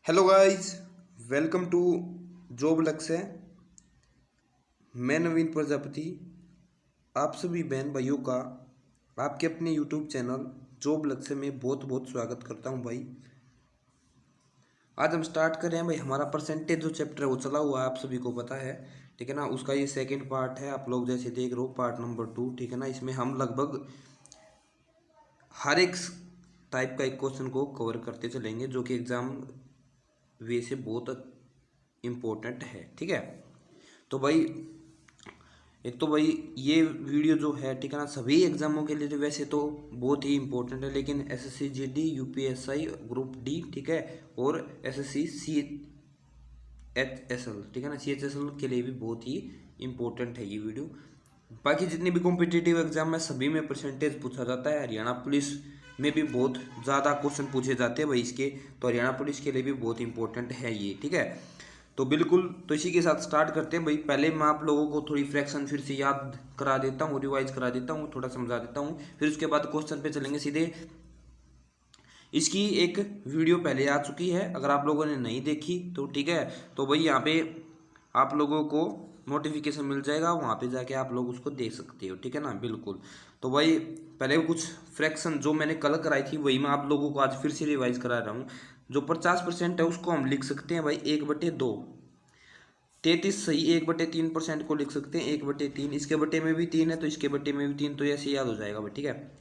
Hello guys, welcome to job Lakshya. मैं नवीन प्रजापति आप सभी बहन भाइयों का आपके अपने यूट्यूब चैनल जॉब लक्ष्य में बहुत बहुत स्वागत करता हूं भाई। आज हम स्टार्ट कर रहे हैं भाई। हमारा परसेंटेज जो चैप्टर है वो चला हुआ है, आप सभी को पता है, ठीक है ना। उसका ये सेकंड पार्ट है, आप लोग जैसे देख रहे हो, पार्ट नंबर 2, ठीक है ना। इसमें हम लगभग हर एक टाइप का एक क्वेश्चन को कवर करते चलेंगे जो कि एग्जाम वे से बहुत इम्पोर्टेंट है, ठीक है। तो भाई एक तो भाई ये वीडियो जो है, ठीक है ना, सभी एग्जामों के लिए तो वैसे तो बहुत ही इंपॉर्टेंट है, लेकिन SSC GD, UPSI, group D, ठीक है, और एसएससी सीएचएसएल, ठीक है ना, सीएचएसएल के लिए भी बहुत ही इंपॉर्टेंट है ये वीडियो। बाकी जितने भी कॉम्पिटिटिव एग्जाम है सभी में परसेंटेज पूछा जाता है। हरियाणा पुलिस में भी बहुत ज़्यादा क्वेश्चन पूछे जाते हैं भाई इसके, तो हरियाणा पुलिस के लिए भी बहुत इंपॉर्टेंट है ये, ठीक है। तो बिल्कुल, तो इसी के साथ स्टार्ट करते हैं भाई। पहले मैं आप लोगों को थोड़ी फ्रैक्शन फिर से याद करा देता हूँ, रिवाइज करा देता हूँ, थोड़ा समझा देता हूँ, फिर उसके बाद क्वेश्चन पे चलेंगे सीधे। इसकी एक वीडियो पहले आ चुकी है, अगर आप लोगों ने नहीं देखी तो ठीक है, तो भाई यहाँ पे आप लोगों को नोटिफिकेशन मिल जाएगा, वहाँ पे जाके आप लोग उसको देख सकते हो, ठीक है ना, बिल्कुल। तो भाई पहले कुछ फ्रैक्शन जो मैंने कल कराई थी वही मैं आप लोगों को आज फिर से रिवाइज करा रहा हूँ। जो 50% है उसको हम लिख सकते हैं भाई 1/2। 33 सही 1/3% को लिख सकते हैं 1/3। इसके बटे में भी 3 है तो इसके बटे में भी 3, तो ऐसे याद हो जाएगा भाई, ठीक है।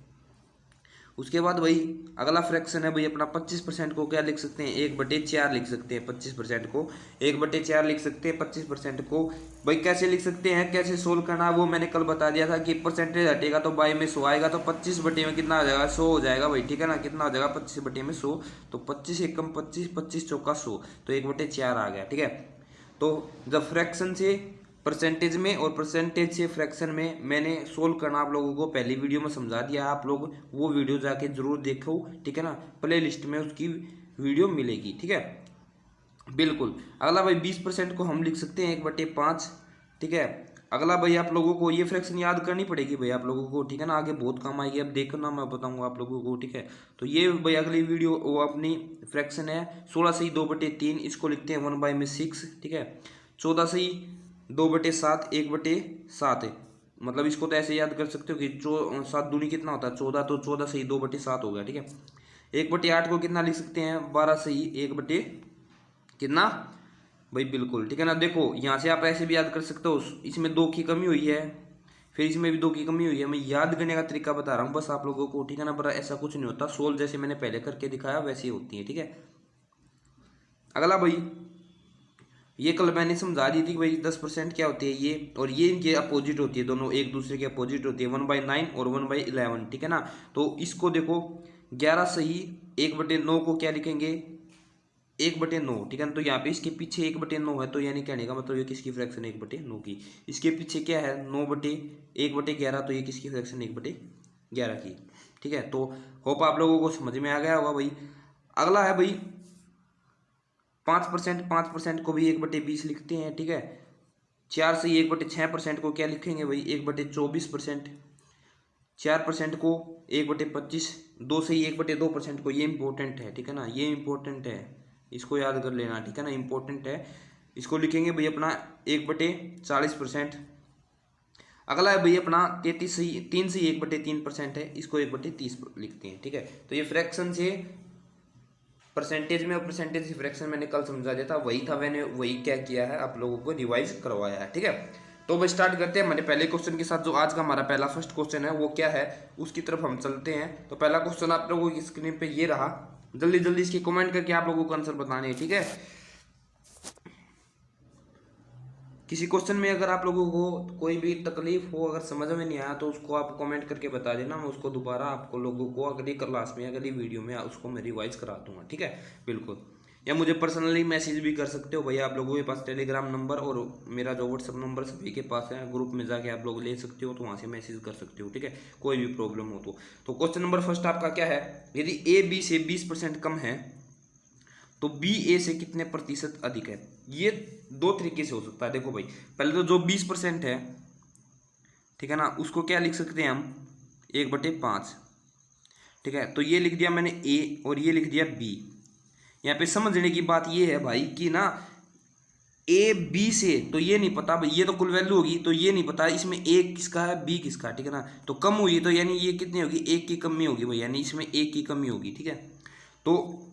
उसके बाद भाई अगला फ्रैक्शन है भाई अपना 25% को क्या लिख सकते हैं, 1/4 लिख सकते हैं। 25% को 1/4 लिख सकते हैं। 25% को भाई कैसे लिख सकते हैं, कैसे सोल्व करना, वो मैंने कल बता दिया था कि परसेंटेज हटेगा तो बाई में 100 आएगा, तो 25 बटे में कितना आ जाएगा, 100 हो जाएगा भाई, ठीक है ना। कितना हो जाएगा 25 बटे में 100, तो 25 एकम 25, 25 चौका 100, तो 1/4 आ गया, ठीक है। तो जब फ्रैक्शन से परसेंटेज में और परसेंटेज से फ्रैक्शन में मैंने सोल्व करना आप लोगों को पहली वीडियो में समझा दिया, आप लोग वो वीडियो जाके जरूर देखो, ठीक है ना। प्ले लिस्ट में उसकी वीडियो मिलेगी, ठीक है, बिल्कुल। अगला भाई 20% को हम लिख सकते हैं 1/5, ठीक है। अगला भाई आप लोगों को ये फ्रैक्शन याद करनी पड़ेगी भाई आप लोगों को, ठीक है ना, आगे बहुत काम आएगी, अब देखना मैं बताऊंगा आप लोगों को, ठीक है। तो ये भाई अगली वीडियो वो अपनी फ्रैक्शन है 16 से 2/3, इसको लिखते हैं 1/6, ठीक है। 14 से 2/7, 1/7 है, मतलब इसको तो ऐसे याद कर सकते हो कि 7 दूनी कितना होता है 14, तो 14 से 2/7 हो गया, ठीक है। 1/8 को कितना लिख सकते हैं, 12 से 1 कितना भाई, बिल्कुल, ठीक है ना। देखो यहाँ से आप ऐसे भी याद कर सकते हो, इसमें 2 की कमी हुई है, फिर इसमें भी 2 की कमी हुई है। मैं याद करने का तरीका बता रहा हूँ बस आप लोगों को, ठीक है ना, पर ऐसा कुछ नहीं होता, सोल्व जैसे मैंने पहले करके दिखाया वैसे ही होती है, ठीक है। अगला भाई ये कल मैंने समझा दी थी भाई 10% क्या होती है ये, और ये इनके अपोजिट होती है, दोनों एक दूसरे के अपोजिट होती है, 1/9 और 1/11, ठीक है ना। तो इसको देखो 11 सही 1/9 को क्या लिखेंगे, 1/9, ठीक है ना। तो यहाँ पे इसके पीछे 1/9 है, तो यानी कहने का मतलब ये किसकी फ्रैक्शन 1/9 की। इसके पीछे क्या है 9/1/11, तो ये किसकी फ्रैक्शन 1/11 की, ठीक है। तो होप आप लोगों को समझ में आ गया होगा भाई। अगला है भाई 5%। 5% को भी 1/20 लिखते हैं, ठीक है। 4 से 1/6% को क्या लिखेंगे भाई, 1/24%। 4% को 1/25, 2 से 1/2% को, ये इंपॉर्टेंट है, ठीक है ना, ये इंपॉर्टेंट है, इसको याद कर लेना, ठीक है ना, इंपॉर्टेंट है। इसको लिखेंगे भाई अपना 1/40%। अगला है भाई अपना 3 से 1/3% है, इसको 1/30 लिखते हैं, ठीक है। तो ये फ्रैक्शन से परसेंटेज में, और परसेंटेज फ्रैक्शन मैंने कल समझा दिया था, वही था, मैंने वही क्या किया है आप लोगों को रिवाइज करवाया है, ठीक है। तो बस स्टार्ट करते हैं हमारे पहले क्वेश्चन के साथ। जो आज का हमारा पहला फर्स्ट क्वेश्चन है वो क्या है, उसकी तरफ हम चलते हैं। तो पहला क्वेश्चन आप लोगों की स्क्रीन पे ये रहा, जल्दी जल्दी इसकी कमेंट करके आप लोगों को आंसर बताने हैं, ठीक है। किसी क्वेश्चन में अगर आप लोगों को कोई भी तकलीफ हो, अगर समझ में नहीं आया, तो उसको आप कमेंट करके बता देना, मैं उसको दोबारा आपको लोगों को अगली क्लास में, अगली वीडियो में उसको मैं रिवाइज करा दूंगा, ठीक है, बिल्कुल। या मुझे पर्सनली मैसेज भी कर सकते हो भाई, आप लोगों के पास टेलीग्राम नंबर और मेरा जो व्हाट्सअप नंबर सभी के पास है, ग्रुप में जाके आप लोग ले सकते हो, तो वहाँ से मैसेज कर सकते हो, ठीक है, कोई भी प्रॉब्लम हो तो क्वेश्चन नंबर फर्स्ट आपका क्या है, यदि ए बी से 20% कम है तो बी ए से कितने प्रतिशत अधिक है। ये दो तरीके से हो सकता है, देखो भाई, पहले तो जो 20% है, ठीक है ना, उसको क्या लिख सकते हैं हम, 1/5, ठीक है। तो ये लिख दिया मैंने ए और ये लिख दिया बी, यहाँ पे समझने की बात ये है भाई कि ना ए बी से तो ये नहीं पता भाई, ये तो कुल वैल्यू होगी, तो ये नहीं पता इसमें ए किसका है बी किसका, ठीक है ना। तो कम हुई तो यानी ये कितनी होगी, एक की कमी होगी भाई, यानी इसमें एक की कमी होगी, ठीक है। तो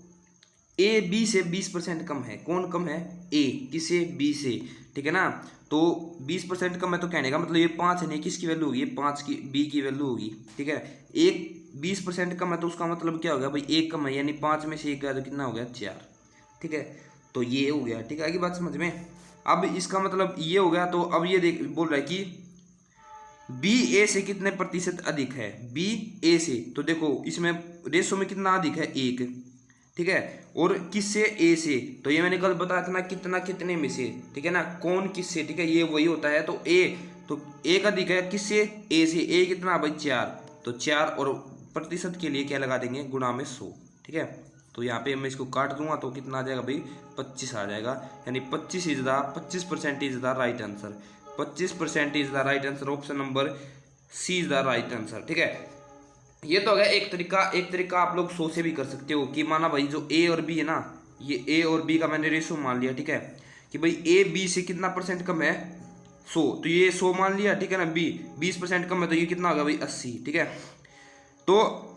ए बी से 20% कम है, कौन कम है, ए किसे, बी से, ठीक है ना। तो 20% कम है तो कहने का मतलब ये 5 है, नहीं किसकी वैल्यू होगी, ये 5 की, बी की वैल्यू होगी, ठीक है। एक 20% कम है तो उसका मतलब क्या हो गया भाई, एक कम है, यानी 5 में से एक गया तो कितना हो गया, 4, ठीक है। तो ये हो गया, ठीक है, आगे बात समझ में। अब इसका मतलब ये हो गया, तो अब ये देख बोल रहा है कि बी ए से कितने प्रतिशत अधिक है, बी ए से, तो देखो इसमें रेशो में कितना अधिक है, एक, ठीक है। और किससे, ए से, तो ये मैंने कल बताया था ना, कितना कितने में से, ठीक है ना, कौन किससे, ठीक है, ये वही होता है। तो ए, तो एक अधिक है किससे, ए से, ए कितना भाई 4, तो 4 और प्रतिशत के लिए क्या लगा देंगे, गुणा में 100, ठीक है। तो यहाँ पे मैं इसको काट दूंगा तो कितना आ जाएगा भाई, 25 आ जाएगा, यानी 25% is the right answer, 25% is the right answer, option number C is the right answer, ठीक है। ये तो हो गया एक तरीका। एक तरीका आप लोग 100 से भी कर सकते हो कि माना भाई जो ए और बी है ना, ये ए और बी का मैंने रेशो मान लिया, ठीक है, कि भाई ए बी से कितना परसेंट कम है, 100, तो ये 100 मान लिया, ठीक है ना। बी 20% कम है तो ये कितना होगा भाई, 80, ठीक है। तो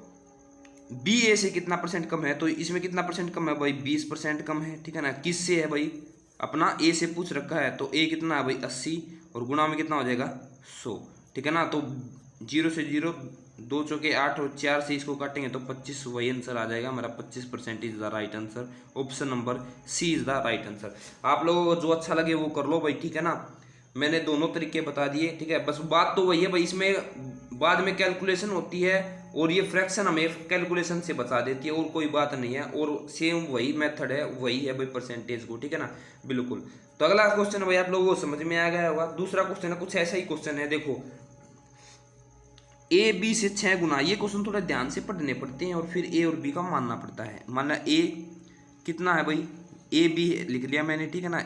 बी ए से कितना परसेंट कम है, तो इसमें कितना परसेंट कम है भाई, 20% कम है, ठीक है ना। किससे है भाई, अपना ए से पूछ रखा है, तो ए कितना है भाई 80, और गुणा में कितना हो जाएगा 100, ठीक है ना। तो 0 से 0, 2 चौके 8 और 4 से इसको काटेंगे तो 25, वही आंसर आ जाएगा हमारा, 25% is the right answer, option number C is the right answer. आप लोगों को जो अच्छा लगे वो कर लो भाई, ठीक है ना। मैंने दोनों तरीके बता दिए, ठीक है। बस बात तो वही है भाई, इसमें बाद में कैलकुलेशन होती है और ये फ्रैक्शन हमें कैलकुलेशन से बता देती है, और कोई बात नहीं है, और सेम वही मेथड है, वही है भाई परसेंटेज को, ठीक है ना, बिल्कुल। तो अगला क्वेश्चन भाई आप लोगों को समझ में आ गया होगा। दूसरा क्वेश्चन है, कुछ ऐसा ही क्वेश्चन है, देखो ए बी से 6 गुना, ये क्वेश्चन थोड़ा ध्यान से पढ़ने पड़ते हैं और फिर ए और बी का मानना पड़ता है। मानना ए कितना है भाई, ए बी लिख लिया मैंने, ठीक है ना,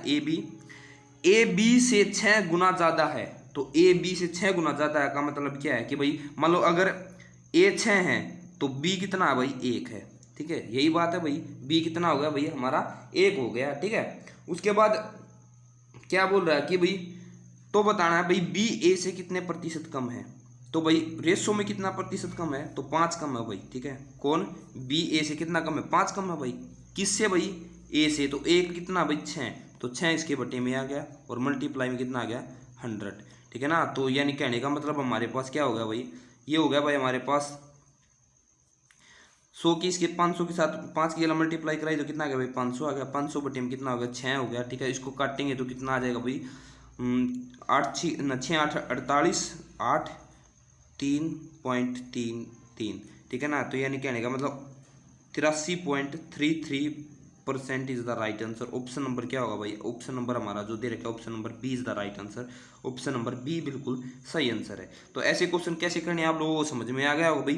ए बी से 6 गुना ज़्यादा है, तो ए बी से 6 गुना ज़्यादा है का मतलब क्या है कि भाई मान लो अगर ए 6 है तो बी कितना है भाई, 1 है, ठीक है, यही बात है भाई। बी कितना हो गया भाई हमारा, 1 हो गया, ठीक है। उसके बाद क्या बोल रहा है कि भाई तो बताना है भाई बी ए से कितने प्रतिशत कम है, तो भाई रेशो में कितना प्रतिशत कम है, तो 5 कम है भाई, ठीक है। कौन, बी ए से कितना कम है, 5 कम है भाई, किससे भाई, ए से, तो एक कितना भाई 6, तो 6 इसके बटे में आ गया, और मल्टीप्लाई में कितना आ गया 100, ठीक है ना। तो यानी कहने का मतलब हमारे पास क्या हो गया भाई, ये हो गया भाई हमारे पास 100 की इसके 500 के साथ 5 की जगह मल्टीप्लाई कराई तो कितना आ गया भाई, 500 आ गया, 500 बटे में कितना हो गया, 6 हो गया, ठीक है। इसको काटेंगे तो कितना आ जाएगा भाई, 6 8 48, 8 3.33, ठीक है ना। तो यानी कहने का मतलब 83.33% is the right answer. Option number क्या होगा भाई, ऑप्शन नंबर हमारा जो दे रखा है option number B is the right answer, option number B बिल्कुल सही आंसर है। तो ऐसे क्वेश्चन कैसे करने आप लोगों को समझ में आ गया होगा भाई।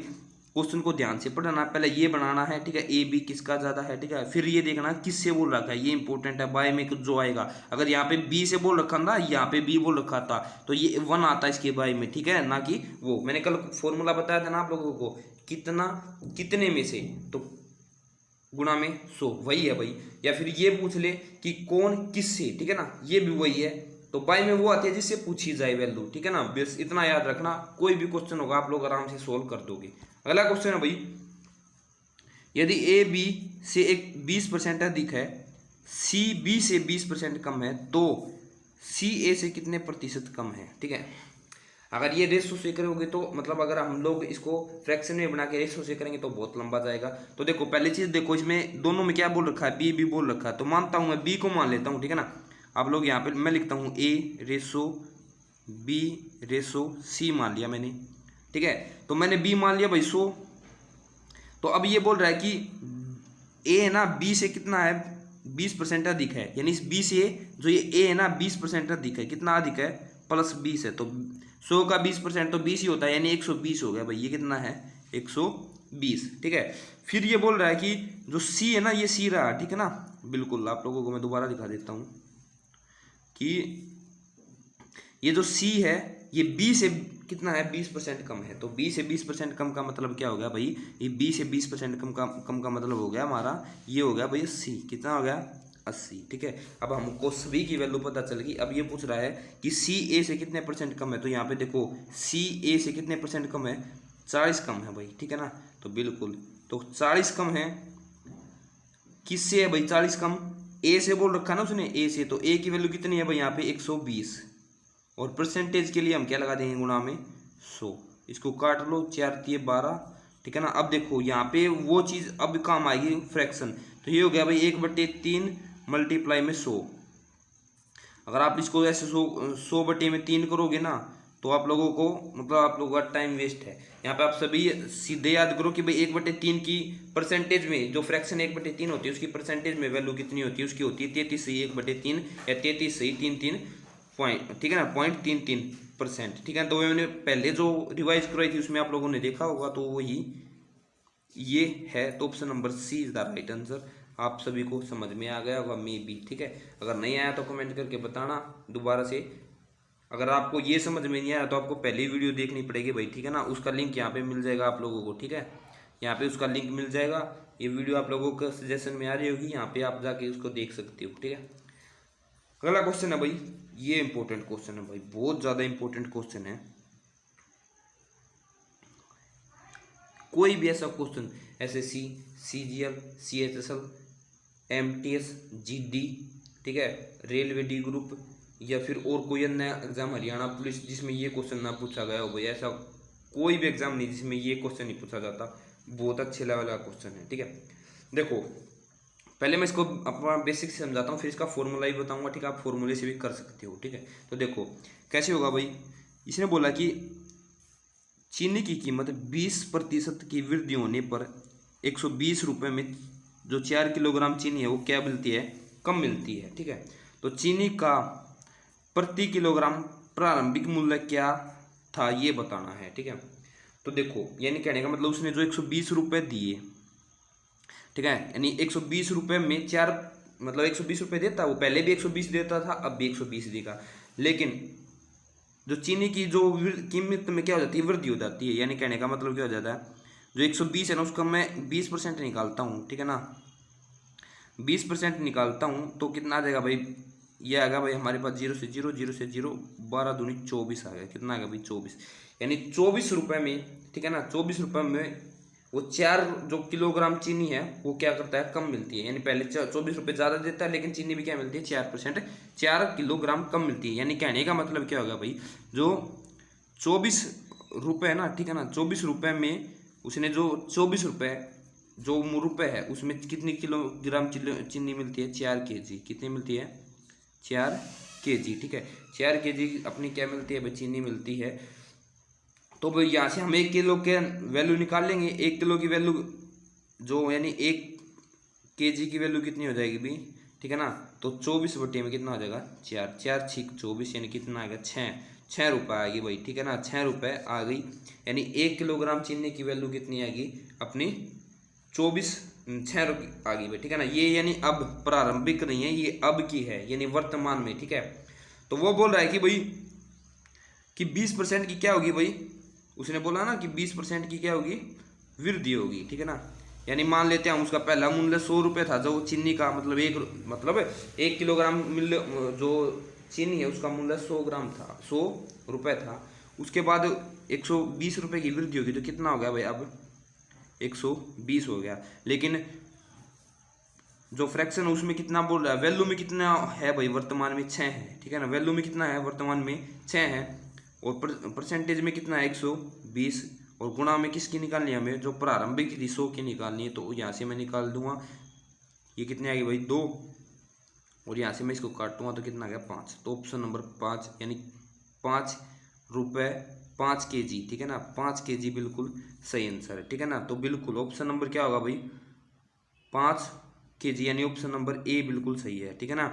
क्वेश्चन को ध्यान से पढ़ना, पहले ये बनाना है, ठीक है, ए बी किसका ज्यादा है, ठीक है। फिर ये देखना किससे बोल रखा है, ये इंपॉर्टेंट है, बाय में कुछ जो आएगा, अगर यहाँ पे बी से बोल रखा था, यहाँ पे बी बोल रखा था, तो ये 1 आता है इसके बाय में, ठीक है, ना कि वो मैंने कल फॉर्मूला बताया था ना आप लोगों को, कितना कितने में से, तो गुणा में 100, वही है भाई। या फिर ये पूछ ले कि कौन किससे, ठीक है ना, ये भी वही है। तो बाय में वो आती है जिससे पूछी जाए वैल्यू, ठीक है ना। बस इतना याद रखना, कोई भी क्वेश्चन होगा आप लोग आराम से सोल्व कर दोगे। अगला क्वेश्चन है भाई, यदि ए बी से एक 20% अधिक है, सी बी से 20% कम है, तो सी ए से कितने प्रतिशत कम है, ठीक है। अगर ये रेशो से करोगे तो मतलब अगर हम लोग इसको फ्रैक्शन में बना के रेशो से करेंगे तो बहुत लंबा जाएगा। तो देखो पहली चीज देखो, इसमें दोनों में क्या बोल रखा है, बी भी बोल रखा है, तो मानता हूं मैं बी को मान लेता हूं, ठीक है ना। आप लोग यहाँ पे मैं लिखता हूँ ए रेशो बी रेशो सी मान लिया मैंने, ठीक है। तो मैंने बी मान लिया भाई 100। तो अब ये बोल रहा है कि ए है ना बी से कितना है, 20% अधिक है, यानी इस बी से जो ये ए है ना 20% अधिक है, कितना अधिक है, +20 है, तो 100 का 20% तो 20 ही होता है, यानी 120 हो गया भाई, ये कितना है 120, ठीक है। फिर ये बोल रहा है कि जो सी है ना, ये सी रहा, ठीक है ना, बिल्कुल आप लोगों को मैं दोबारा दिखा देता हूँ कि ये जो सी है ये 20 से कितना है 20% कम है, तो 20 से 20% कम का मतलब क्या हो गया भाई, ये 20 से 20% कम का मतलब हो गया हमारा, ये हो गया भाई 80, कितना हो गया 80, ठीक है। अब हमको सभी की वैल्यू पता चल गई। अब ये पूछ रहा है कि सी ए से कितने परसेंट कम है, तो यहाँ पे देखो सी ए से कितने परसेंट कम है, 40 कम है भाई, ठीक है ना। तो बिल्कुल, तो 40 कम है, किससे है भाई 40 कम, ए से बोल रखा ना उसने, ए से, तो ए की वैल्यू कितनी है भाई यहाँ पे 120, और परसेंटेज के लिए हम क्या लगा देंगे, गुणा में 100, इसको काट लो, 4 तिये 12, ठीक है ना। अब देखो यहाँ पे वो चीज़ अब काम आएगी फ्रैक्शन, तो ये हो गया भाई 1/3 मल्टीप्लाई में 100। अगर आप इसको ऐसे 100/3 करोगे ना, तो आप लोगों को मतलब आप लोगों का टाइम वेस्ट है। यहाँ पे आप सभी सीधे याद करो कि भाई 1/3 की परसेंटेज में, जो फ्रैक्शन 1/3 होती है उसकी परसेंटेज में वैल्यू कितनी होती है, उसकी होती है 33 सही 1/3 या 33 सही 33 पॉइंट, ठीक है ना, 0.33%, ठीक है। तो मैंने पहले जो रिवाइज करवाई थी उसमें आप लोगों ने देखा होगा, तो वही ये है। तो option number C is the right answer. आप सभी को समझ में आ गया होगा मे बी, ठीक है। अगर नहीं आया तो कमेंट करके बताना दोबारा से। अगर आपको ये समझ में नहीं आया तो आपको पहली वीडियो देखनी पड़ेगी भाई, ठीक है ना। उसका लिंक यहाँ पे मिल जाएगा आप लोगों को, ठीक है, यहाँ पे उसका लिंक मिल जाएगा। ये वीडियो आप लोगों को सजेशन में आ रही होगी, यहाँ पे आप जाके उसको देख सकते हो, ठीक है। अगला क्वेश्चन है भाई, ये इंपॉर्टेंट क्वेश्चन है भाई, बहुत ज्यादा इंपॉर्टेंट क्वेश्चन है। कोई भी ऐसा question SSC, CGL, CHSL, MTS, GD, ठीक है, रेलवे डी ग्रुप, या फिर और कोई अन्य एग्जाम हरियाणा पुलिस जिसमें ये क्वेश्चन ना पूछा गया हो भाई, ऐसा कोई भी एग्जाम नहीं जिसमें ये क्वेश्चन नहीं पूछा जाता। बहुत अच्छे लेवल का क्वेश्चन है, ठीक है। देखो पहले मैं इसको अपना बेसिक से समझाता हूँ, फिर इसका फॉर्मूला ही बताऊंगा, ठीक है। आप फॉर्मूले से भी कर सकते हो, ठीक है। तो देखो कैसे होगा भाई, इसने बोला कि चीनी की कीमत 20% की वृद्धि होने पर 120 रुपये में जो 4 किलोग्राम चीनी है वो क्या मिलती है, कम मिलती है, ठीक है। तो चीनी का प्रति किलोग्राम प्रारंभिक मूल्य क्या था ये बताना है, ठीक है। तो देखो यानी कहने का मतलब उसने जो 120 रुपये दिए, ठीक है, यानी 120 रुपये में 4, मतलब 120 रुपये देता, वो पहले भी 120 देता था, अब भी 120 देगा, लेकिन जो चीनी की जो कीमत में क्या हो जाती है, वृद्धि हो जाती है। यानी कहने का मतलब क्या हो जाता है, जो 120 है ना उसका मैं 20% निकालता हूँ, ठीक है ना, 20% निकालता हूँ तो कितना आ जाएगा भाई, ये आ गया भाई हमारे पास 0 से 0, 0 से 0, 12 दूनी 24 आ गया, कितना आ गया भाई 24, यानी 24 रुपये में, ठीक है ना, 24 रुपये में वो 4 जो किलोग्राम चीनी है वो क्या करता है, कम मिलती है। यानी पहले 24 रुपये ज़्यादा देता है, लेकिन चीनी भी क्या मिलती है 4%, 4 किलोग्राम कम मिलती है। यानी कहने का मतलब क्या होगा भाई, जो 24 रुपये है ना, ठीक है ना, 24 रुपये में उसने जो 24 रुपये जो रुपये है उसमें कितनी किलोग्राम चीनी मिलती है, 4 kg, कितनी मिलती है 4 kg, ठीक है, 4 kg अपनी क्या मिलती है भाई, चीनी मिलती है। तो भाई यहाँ से हम 1 किलो के वैल्यू निकाल लेंगे, 1 किलो की वैल्यू जो यानी 1 kg की वैल्यू कितनी हो जाएगी भाई, ठीक है ना। तो 24 बटे में कितना हो जाएगा 4, 4 6 24, यानी कितना आ गया 6 रुपये आ गई भाई, ठीक है ना, 6 रुपये आ गई। यानी 1 किलोग्राम चीनी की वैल्यू कितनी आएगी अपनी 6 रुपये आ गई भाई, ठीक है ना। ये यानी अब प्रारंभिक नहीं है, ये अब की है, यानी वर्तमान में, ठीक है। तो वो बोल रहा है कि भाई कि 20% की क्या होगी भाई, उसने बोला ना कि 20% की क्या होगी, वृद्धि होगी, ठीक है ना। यानी मान लेते हैं हम उसका पहला मूल्य 100 रुपये था, जो चीनी का मतलब 1 किलोग्राम मूल्य जो चीनी है उसका मूल्य 100 ग्राम था, 100 रुपये था। उसके बाद 120 रुपये की वृद्धि होगी, तो कितना हो गया भाई अब 120 हो गया। लेकिन जो फ्रैक्शन है उसमें कितना बोल रहा है, वैल्यू में कितना है भाई, वर्तमान में 6 है, ठीक है ना, वैल्यू में कितना है वर्तमान में 6 है, और परसेंटेज में कितना है 120, और गुणा में किसकी निकालनी है हमें, जो प्रारंभिक थी 100 की निकालनी है। तो यहाँ से मैं निकाल दूंगा, ये कितने आ गई भाई 2, और यहाँ से मैं इसको काटूंगा तो कितना आ गया 5। तो ऑप्शन नंबर 5 यानी 5 रुपये 5 kg, ठीक है ना, 5 kg बिल्कुल सही आंसर है, ठीक है ना। तो बिल्कुल ऑप्शन नंबर क्या होगा भाई 5 kg, यानी ऑप्शन नंबर ए बिल्कुल सही है, ठीक है ना।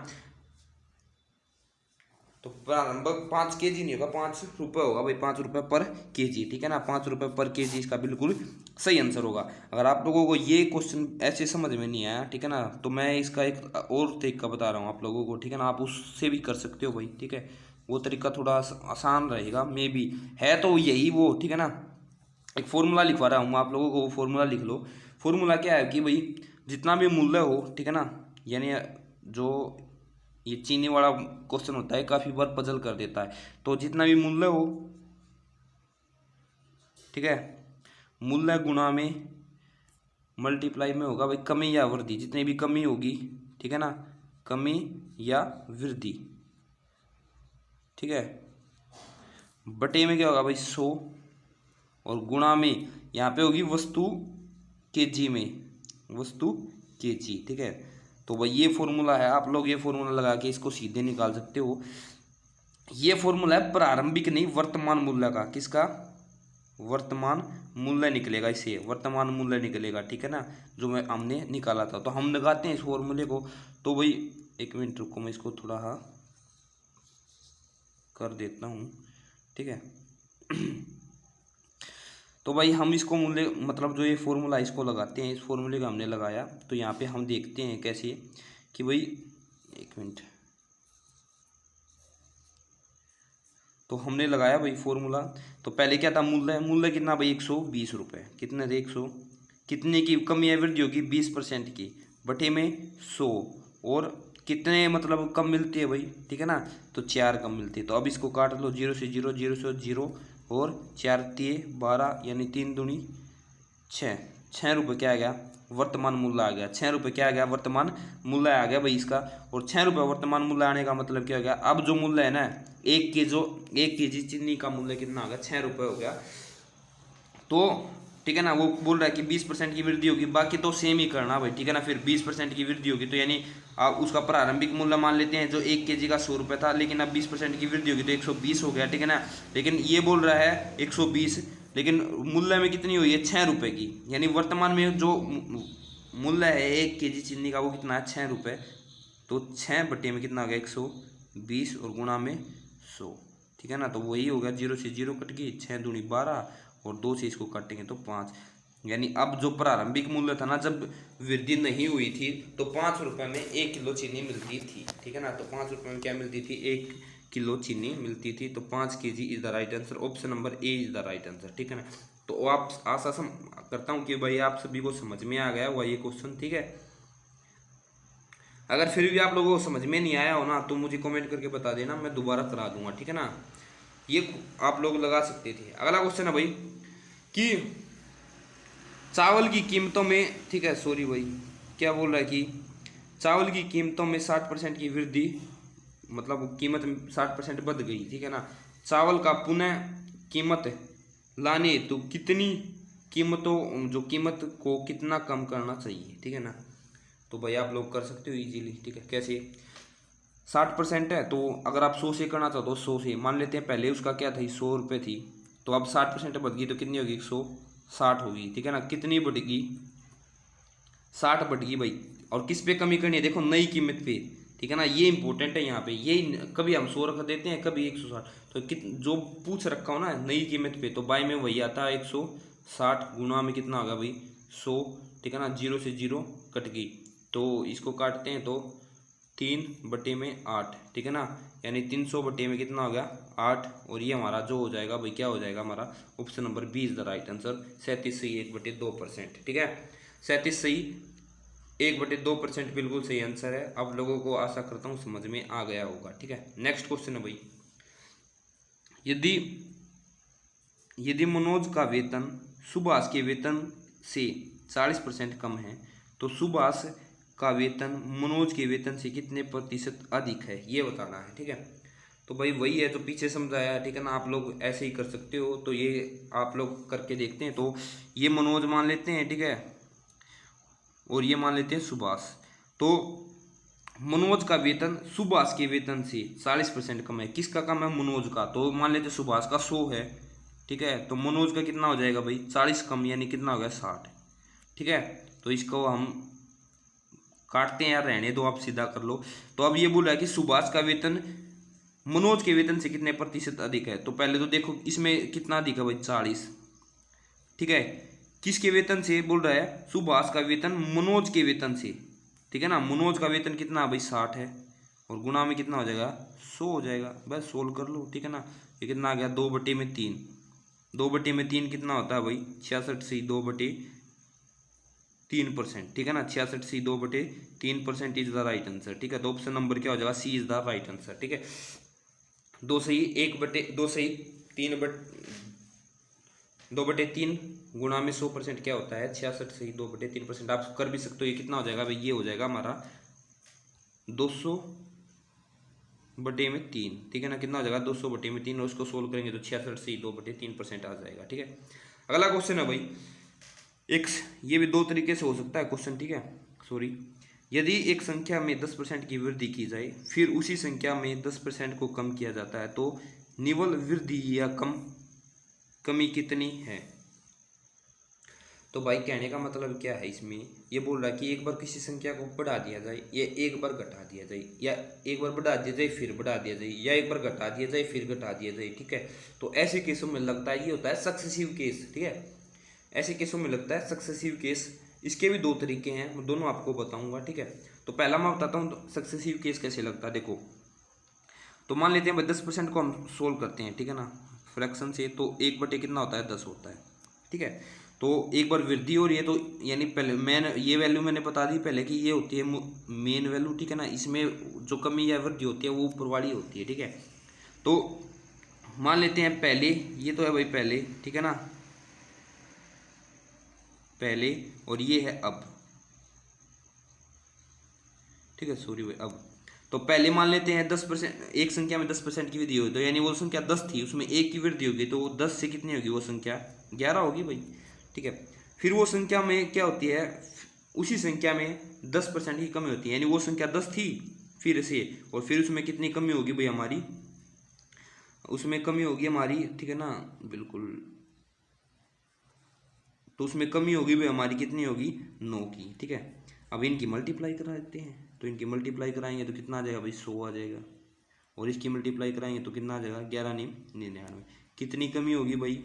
तो प्रारंभिक 5 kg नहीं होगा, 5 रुपये होगा भाई, 5 रुपये पर kg, ठीक है ना, 5 रुपये पर kg इसका बिल्कुल सही आंसर होगा। अगर आप लोगों को ये क्वेश्चन ऐसे समझ में नहीं आया, ठीक है ना, तो मैं इसका एक और तरीका बता रहा हूँ आप लोगों को, ठीक है ना, आप उससे भी कर सकते हो भाई, ठीक है, वो तरीका थोड़ा आसान रहेगा, मे बी है तो यही वो, ठीक है ना। एक फॉर्मूला लिखवा रहा हूँ आप लोगों को, वो फॉर्मूला लिख लो। फॉर्मूला क्या है कि भाई जितना भी मूल्य हो, ठीक है ना, यानी जो ये चीनी वाला क्वेश्चन होता है काफ़ी बार पजल कर देता है। तो जितना भी मूल्य हो, ठीक है, मूल्य गुणा में मल्टीप्लाई में होगा भाई कमी या वृद्धि, जितनी भी कमी होगी, ठीक है ना, कमी या वृद्धि, ठीक है, बटे में क्या होगा भाई 100, और गुणा में यहाँ पे होगी वस्तु केजी में, वस्तु केजी, ठीक है। तो भाई ये फॉर्मूला है, आप लोग ये फॉर्मूला लगा के इसको सीधे निकाल सकते हो। ये फॉर्मूला है प्रारंभिक नहीं वर्तमान मूल्य का, किसका, वर्तमान मूल्य निकलेगा, इससे वर्तमान मूल्य निकलेगा, ठीक है ना, जो मैं हमने निकाला था। तो हम लगाते हैं इस फॉर्मूले को। तो भाई एक मिनट रुको, मैं इसको थोड़ा कर देता हूँ, ठीक है। तो भाई हम इसको मूल्य मतलब जो ये फॉर्मूला इसको लगाते हैं, इस फॉर्मूले का हमने लगाया। तो यहाँ पे हम देखते हैं कैसे कि भाई एक मिनट, तो हमने लगाया भाई फॉर्मूला। तो पहले क्या था, मूल्य, मूल्य कितना भाई 120 रुपये, कितने थे 100, कितने की कमी या वृद्धि होगी 20% की, बटे में 100, और कितने मतलब कम मिलती है भाई, ठीक है ना, तो 4 कम मिलती है। तो अब इसको काट लो, 0 से 0, 0 से 0, और 4 तिये 12, यानी 3 दूनी 6, 6 रुपये क्या आ गया, वर्तमान मूल्य आ गया। 6 रुपये क्या आ गया, वर्तमान मूल्य आ गया भाई इसका। और 6 रुपये वर्तमान मूल्य आने का मतलब क्या हो गया, अब जो मूल्य है ना, एक केजी चीनी का मूल्य कितना आ गया, 6 रुपये हो गया। तो ठीक है ना, वो बोल रहा है कि 20% की वृद्धि होगी, बाकी तो सेम ही करना भाई, ठीक है ना। फिर 20% की वृद्धि होगी तो यानी आप उसका प्रारंभिक मूल्य मान लेते हैं जो 1 केजी का 100 रुपये था, लेकिन अब 20% की वृद्धि होगी तो 120 हो गया, ठीक है ना। लेकिन ये बोल रहा है 120, लेकिन मूल्य में कितनी हुई है, 6 रुपये की, यानी वर्तमान में जो मूल्य है 1 केजी चीनी का वो कितना है, 6 रुपये। तो 6 बटे में कितना हो गया, 120, और गुणा में 100, ठीक है ना। तो वही होगा, 0 से 0 कट गई, 6 दूनी 12, और 2 से इसको काटेंगे तो 5, यानी अब जो प्रारंभिक मूल्य था ना, जब वृद्धि नहीं हुई थी तो 5 रुपये में 1 किलो चीनी मिलती थी, ठीक है ना। तो 5 रुपये में क्या मिलती थी, 1 किलो चीनी मिलती थी। तो 5 kg is the right answer, option number A is the right answer, ठीक है ना। तो आप आशा करता हूँ कि भाई आप सभी को समझ में आ गया हुआ ये क्वेश्चन, ठीक है। अगर फिर भी आप लोगों को समझ में नहीं आया हो ना, तो मुझे कमेंट करके बता देना, मैं दोबारा करा दूंगा, ठीक है ना। ये आप लोग लगा सकते थे। अगला क्वेश्चन है भाई कि चावल की कीमतों में, ठीक है, सॉरी भाई, क्या बोल रहा है कि चावल की कीमतों में 60% की वृद्धि, मतलब कीमत 60% बढ़ गई, ठीक है ना। चावल का पुनः कीमत लाने तो कितनी कीमतों, जो कीमत को कितना कम करना चाहिए, ठीक है ना। तो भाई आप लोग कर सकते हो इजीली, ठीक है। कैसे, 60% है, तो अगर आप 100 से करना चाहो तो 100 से मान लेते हैं। पहले उसका क्या थी, 100 रुपये थी, तो अब 60% बढ़ गई तो कितनी होगी, 160 होगी, ठीक है ना। कितनी बढ़ेगी, 60 बढ़ गई भाई। और किस पे कमी करनी है, देखो नई कीमत पे, ठीक है ना, ये इंपॉर्टेंट है यहाँ पे। यही कभी हम 100 रख देते हैं, कभी 160, तो जो पूछ रखा हो ना नई कीमत पे, तो बाई में वही आता है 160, गुणा में कितना होगा भाई 100, ठीक है ना। 0 से 0 कट गई, तो इसको काटते हैं तो 3 बटे में 8, ठीक है ना, यानी 300 बटे में कितना हो गया 8, और ये हमारा जो हो जाएगा भाई क्या हो जाएगा हमारा, option number B is the right answer. 37 सही 1/2%, ठीक है। 37 सही 1/2% बिल्कुल सही आंसर है। अब लोगों को आशा करता हूँ समझ में आ गया होगा, ठीक है। नेक्स्ट क्वेश्चन है भाई, यदि मनोज का वेतन सुभाष के वेतन से 40% कम है, तो सुभाष का वेतन मनोज के वेतन से कितने प्रतिशत अधिक है, ये बताना है, ठीक है। तो भाई वही है जो पीछे समझाया है, ठीक है ना। आप लोग ऐसे ही कर सकते हो, तो ये आप लोग करके देखते हैं। तो ये मनोज मान लेते हैं, ठीक है, और ये मान लेते हैं सुभाष। तो मनोज का वेतन सुभाष के वेतन से 40% कम है, किसका कम है, मनोज का। तो मान लेते सुभाष का 100 है, ठीक है, तो मनोज का कितना हो जाएगा भाई 40 कम, यानी कितना हो गया 60, ठीक है। तो इसको हम काटते हैं, यार रहने दो, आप सीधा कर लो। तो अब ये बोल रहा है कि सुभाष का वेतन मनोज के वेतन से कितने प्रतिशत अधिक है। तो पहले तो देखो इसमें कितना अधिक है भाई 40, ठीक है। किसके वेतन से बोल रहा है, सुभाष का वेतन मनोज के वेतन से, ठीक है ना। मनोज का वेतन कितना भाई 60 है, और गुणा में कितना हो जाएगा 100 हो जाएगा। बस सोल्व कर लो, ठीक है ना। ये कितना आ गया 2/3। 2/3 कितना होता है भाई 66 से 2/3%, ठीक है ना। 66 से 2/3% इज द राइट आंसर, ठीक है। तो ऑप्शन नंबर क्या हो जाएगा सी इज द राइट आंसर, ठीक है। 2/3 गुणा में 100% क्या होता है 66 से 2/3%। आप कर भी सकते हो, ये कितना हो जाएगा भाई, ये हो जाएगा हमारा 200/3, ठीक है ना। कितना हो जाएगा 200/3 और उसको सोल्व करेंगे तो 66 से 2/3% आ जाएगा, ठीक है। अगला क्वेश्चन है भाई ये भी दो तरीके से हो सकता है क्वेश्चन, ठीक है। सॉरी, यदि एक संख्या में 10% की वृद्धि की जाए फिर उसी संख्या में 10% को कम किया जाता है तो निव्वल वृद्धि या कमी कितनी है। तो भाई कहने का मतलब क्या है, इसमें ये बोल रहा है कि एक बार किसी संख्या को बढ़ा दिया जाए या एक बार घटा दिया जाए, या एक बार बढ़ा दिया जाए फिर बढ़ा दिया जाए, या एक बार घटा दिया जाए फिर घटा दिया जाए, ठीक है। तो ऐसे केसों में लगता है ये होता है सक्सेसिव केस, ठीक है। ऐसे केसों में लगता है सक्सेसिव केस। इसके भी दो तरीके हैं, मैं दोनों आपको बताऊंगा, ठीक है। तो पहला मैं बताता हूँ सक्सेसिव केस कैसे लगता है। देखो, तो मान लेते हैं भाई 10% को हम सोल्व करते हैं, ठीक है ना, फ्रैक्शन से। तो 1/10 कितना होता है 10 होता है, ठीक है। तो एक बार वृद्धि हो रही है तो यानी पहले ये वैल्यू मैंने बता दी पहले कि ये होती है मेन वैल्यू, ठीक है ना। इसमें जो कमी या वृद्धि होती है वो ऊपर वाली होती है, ठीक है। तो मान लेते हैं पहले, ये तो है भाई पहले, ठीक है ना, पहले, और ये है अब, ठीक है। सॉरी भाई, अब तो पहले मान लेते हैं 10%, एक संख्या में 10% की वृद्धि हुई तो यानी वो संख्या 10 थी, उसमें 1 की वृद्धि होगी तो 10 से कितनी होगी वो संख्या 11 होगी भाई, ठीक है। फिर वो संख्या में क्या होती है, उसी संख्या में 10% की कमी होती है, यानी वो संख्या 10 थी फिर से, और फिर उसमें कितनी कमी होगी भाई हमारी, उसमें कमी होगी हमारी, ठीक है ना, बिल्कुल। तो उसमें कमी होगी भाई हमारी, कितनी होगी 9 की, ठीक है। अब इनकी मल्टीप्लाई करा देते हैं, तो इनकी मल्टीप्लाई कराएंगे तो कितना आ जाएगा भाई 100 आ जाएगा, और इसकी मल्टीप्लाई कराएंगे तो कितना आ जाएगा 11×99। कितनी कमी होगी भाई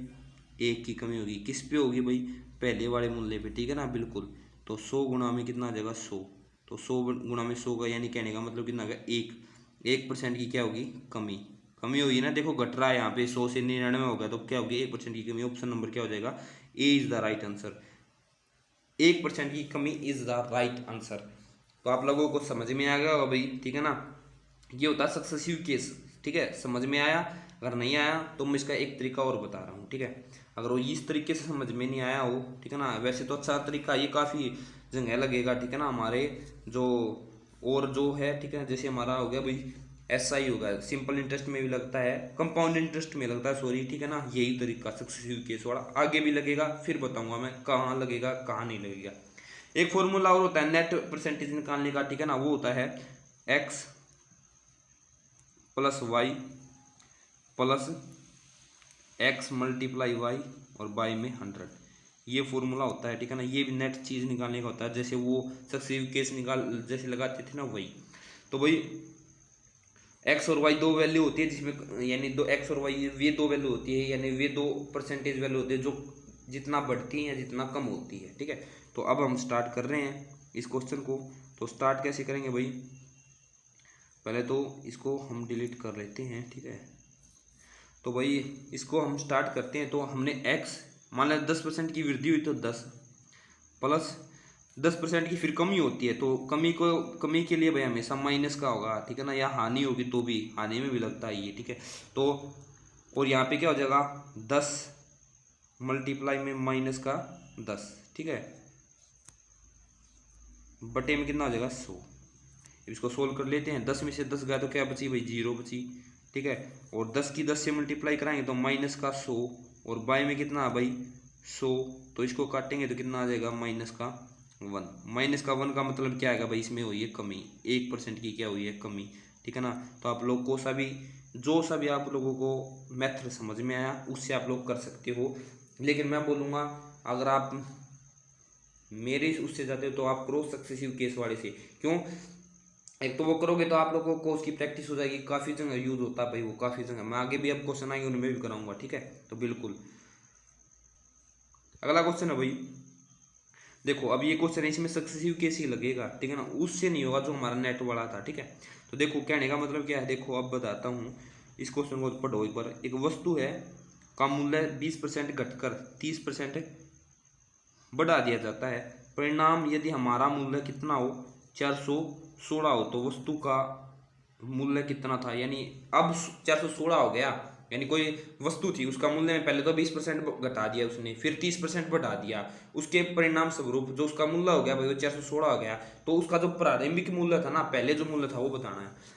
1 की कमी होगी, किस पे होगी भाई पहले वाले मूल्य पे, ठीक है ना, बिल्कुल। तो 100 गुणा में कितना आ जाएगा 100, तो 100 गुणा में 100 का यानी कहने का मतलब कितना आ गया 1% की क्या होगी कमी होगी ना। देखो घट रहा है यहाँ पे 100 से 99 होगा तो क्या होगी 1% की कमी। ऑप्शन नंबर क्या हो जाएगा ए इज द राइट आंसर। 1% की कमी इज द राइट आंसर। तो आप लोगों को समझ में आ गया होगा भाई, ठीक है ना। ये होता है सक्सेसिव केस, ठीक है। समझ में आया, अगर नहीं आया तो मैं इसका एक तरीका और बता रहा हूँ, ठीक है। अगर वो इस तरीके से समझ में नहीं आया हो, ठीक है ना, वैसे तो अच्छा तरीका ये काफ़ी जगह लगेगा, ठीक है ना, हमारे जो और जो है, ठीक है, जैसे हमारा हो गया भाई SI होगा, सिंपल इंटरेस्ट में भी लगता है, कंपाउंड इंटरेस्ट में लगता है, सॉरी, ठीक है ना। यही तरीका सक्सेसिव केस वाला आगे भी लगेगा, फिर बताऊंगा मैं कहाँ लगेगा कहाँ नहीं लगेगा। एक फॉर्मूला और होता है नेट परसेंटेज निकालने का, ठीक है ना, वो होता है x + y + x × y और y में 100, ये फॉर्मूला होता है, ठीक है ना। ये भी नेट चीज़ निकालने का होता है, जैसे वो सक्सेसिव केस जैसे लगाते थे ना वही। तो वही x और y दो वैल्यू होती है जिसमें, यानी दो x और y ये दो वैल्यू होती है, यानी वे दो परसेंटेज वैल्यू होती है जो जितना बढ़ती है या जितना कम होती है, ठीक है। तो अब हम स्टार्ट कर रहे हैं इस क्वेश्चन को। तो स्टार्ट कैसे करेंगे भाई, पहले तो इसको हम डिलीट कर लेते हैं, ठीक है। तो भाई इसको हम स्टार्ट करते हैं। तो हमने x मान लिया 10% की वृद्धि हुई तो 10 प्लस 10% की फिर कमी होती है, तो कमी के लिए भाई हमेशा माइनस का होगा, ठीक है ना, या हानि होगी तो भी हानि में भी लगता है ये, ठीक है। तो और यहाँ पे क्या हो जाएगा 10 मल्टीप्लाई में माइनस का 10, ठीक है, बटे में कितना हो जाएगा 100। इसको सोल्व कर लेते हैं, 10 में से 10 गया तो क्या बची भाई 0 बची, ठीक है। और 10 की 10 से मल्टीप्लाई कराएंगे तो माइनस का 100, और बाय में कितना भाई 100, तो इसको काटेंगे तो कितना आ जाएगा -1। -1 का मतलब क्या आएगा भाई, इसमें हुई है कमी, 1% की क्या हुई है कमी, ठीक है ना। तो आप लोग को जो सभी आप लोगों को मेथड समझ में आया उससे आप लोग कर सकते हो। लेकिन मैं बोलूँगा अगर आप मेरे उससे जाते हो तो आप करो सक्सेसिव केस वाले से। क्यों, एक तो वो करोगे तो आप लोगों को उसकी प्रैक्टिस हो जाएगी, काफ़ी जगह यूज होता है भाई वो, काफ़ी जगह मैं आगे भी अब क्वेश्चन आएंगे उनमें भी कराऊंगा, ठीक है। तो बिल्कुल अगला क्वेश्चन है भाई, देखो अब ये क्वेश्चन इसमें सक्सेसिव केस ही लगेगा, ठीक है ना, उससे नहीं होगा जो हमारा नेट वाला था, ठीक है। तो देखो कहने का मतलब क्या है, देखो अब बताता हूँ इस क्वेश्चन को, पढ़ो एक बार। एक वस्तु है का मूल्य 20% घटकर 30% बढ़ा दिया जाता है। परिणाम यदि हमारा मूल्य कितना हो, 416 हो, तो वस्तु का मूल्य कितना था, यानी अब 416 हो गया, यानी कोई वस्तु थी उसका मूल्य में पहले तो 20% घटा दिया उसने, फिर 30% बढ़ा दिया, उसके परिणाम स्वरूप जो उसका मूल्य हो गया भाई वो 416 हो गया। तो उसका जो प्रारंभिक मूल्य था ना, पहले जो मूल्य था वो बताना है।